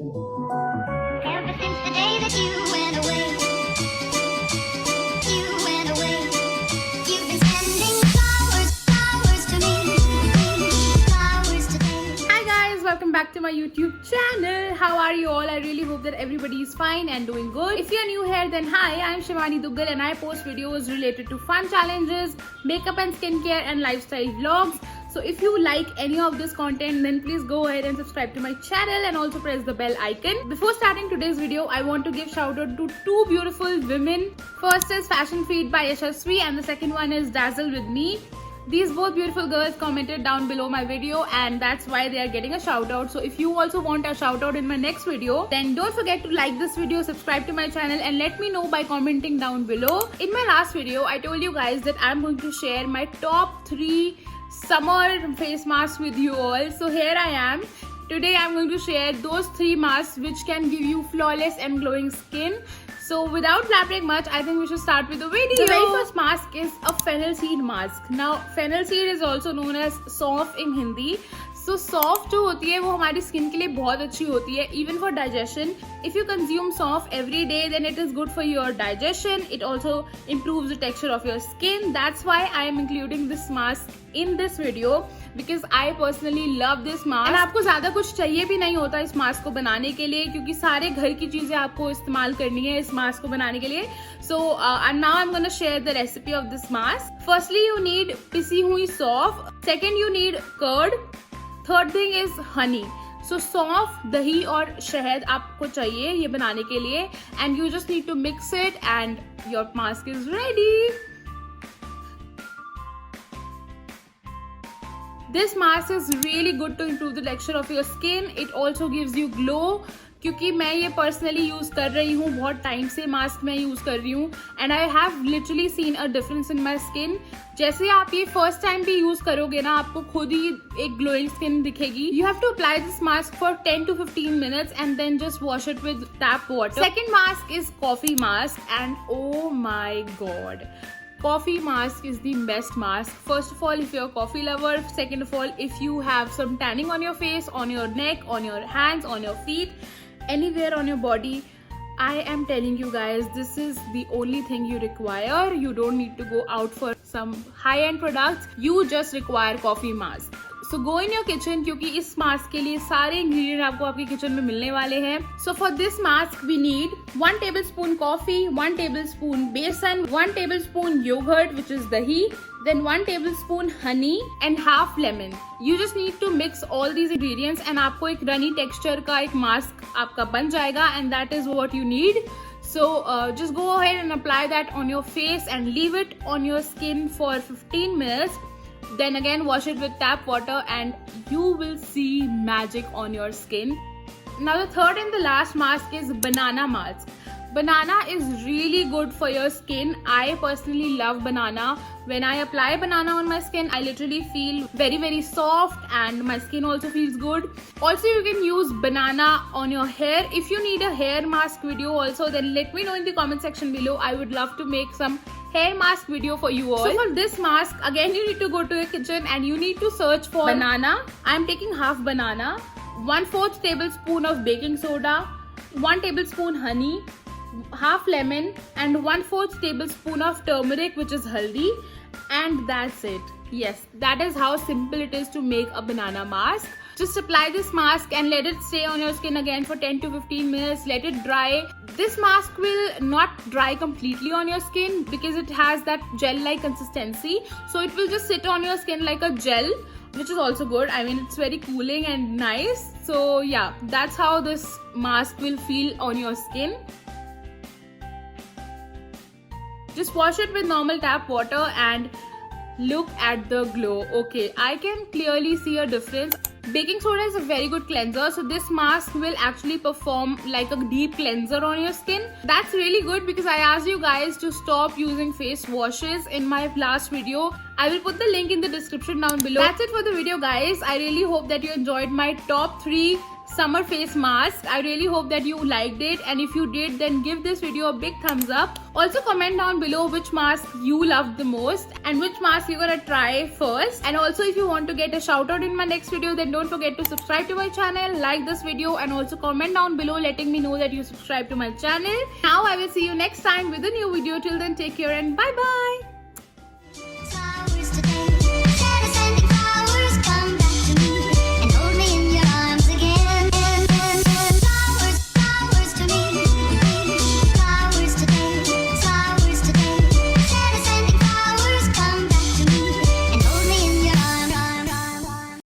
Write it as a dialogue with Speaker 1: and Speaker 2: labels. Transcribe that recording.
Speaker 1: Ever since the day that you went away, you've been sending flowers to me, flowers today.
Speaker 2: Hi guys, welcome back to my YouTube channel. How are you all? I really hope that everybody is fine and doing good. If you're new here, then hi, I'm Shivani Duggal and I post videos related to fun challenges, makeup and skincare and lifestyle vlogs. So if you like any of this content, then please go ahead and subscribe to my channel and also press the bell icon. Before starting today's video, I want to give shout out to two beautiful women. First is Fashion Feed by Yashasvi and the second one is Dazzle with Me. These both beautiful girls commented down below my video and that's why they are getting a shout out. So if you also want a shout out in my next video, then don't forget to like this video, subscribe to my channel and let me know by commenting down below. In my last video, I told you guys that I'm going to share my top 3 summer face masks with you all. So here I am. Today I'm going to share those 3 masks which can give you flawless and glowing skin. So without blabbering much, I think we should start with the video. The very first mask is a fennel seed mask. Now fennel seed is also known as सौंफ in Hindi. So सौंफ जो होती है वो हमारी skin के लिए बहुत अच्छी होती है, even for digestion. If you consume सौंफ every day, then it is good for your digestion. It also improves the texture of your skin. That's why I am including this mask in this video because I personally love this mask. And आपको ज़्यादा कुछ चाहिए भी नहीं होता इस mask को बनाने के लिए क्योंकि सारे घर की चीज़ें आपको इस्तेमाल करनी है इस मास्क को बनाने के लिए. So and now I'm gonna share the recipe of this mask. Firstly, you need पिसी हुई सौंफ. Second, you need curd. Third thing is honey. So सौंफ, दही और शहद आपको चाहिए ये बनाने के लिए and you just need to mix it and your mask is ready. This mask is really good to improve the texture of your skin. It also gives you glow. क्योंकि मैं ये पर्सनली यूज़ कर रही हूँ, बहुत time से mask मैं use कर रही हूँ and I have literally seen a difference in my skin. जैसे आप ये फर्स्ट टाइम भी यूज़ करोगे ना, आपको खुद ही एक ग्लोइंग स्किन दिखेगी. You have to apply this mask for 10 to 15 minutes and then just wash it with tap water. Second mask is coffee mask and oh my god, coffee mask is the best mask. First of all, if you're a coffee lover. Second of all, if you have some tanning on your face, on your neck, on your hands, on your feet, anywhere on your body, I am telling you guys, this is the only thing you require. You don't need to go out for some high-end products. You just require coffee mask. So go in your kitchen क्योंकि इस mask के लिए सारे ingredient आपको आपके kitchen में मिलने वाले हैं. So for this mask we need 1 tablespoon coffee, 1 tablespoon besan, 1 tablespoon yogurt which is dahi, then 1 tablespoon honey and half lemon. You just need to mix all these ingredients and आपको एक runny texture का एक mask आपका बन जाएगा and that is what you need. So just go ahead and apply that on your face and leave it on your skin for 15 minutes. Then again wash it with tap water and you will see magic on your skin. Now the third and the last mask is banana mask. Banana is really good for your skin. I personally love banana. When I apply banana on my skin, I literally feel very soft and my skin also feels good. Also, you can use banana on your hair. If you need a hair mask video also, then let me know in the comment section below. I would love to make some hair mask video for you all. So for this mask, again you need to go to your kitchen and you need to search for banana. I'm taking half banana, 1/4 tablespoon of baking soda, 1 tablespoon honey, half lemon and 1/4 tablespoon of turmeric which is haldi, and that's it. Yes, that is how simple it is to make a banana mask. Just apply this mask and let it stay on your skin again for 10 to 15 minutes. Let it dry. This mask will not dry completely on your skin because it has that gel-like consistency. So it will just sit on your skin like a gel, which is also good. I mean, it's very cooling and nice. So yeah, that's how this mask will feel on your skin. Just wash it with normal tap water and look at the glow. Okay, I can clearly see a difference. Baking soda is a very good cleanser, so this mask will actually perform like a deep cleanser on your skin. That's really good because I asked you guys to stop using face washes in my last video. I will put the link in the description down below. That's it for the video guys. I really hope that you enjoyed my top 3 summer face mask. I really hope that you liked it, and if you did, then give this video a big thumbs up. Also comment down below which mask you loved the most and which mask you're gonna try first. And also if you want to get a shout out in my next video, then don't forget to subscribe to my channel, like this video, and also comment down below letting me know that you subscribe to my channel. Now I will see you next time with a new video. Till then, take care and bye bye.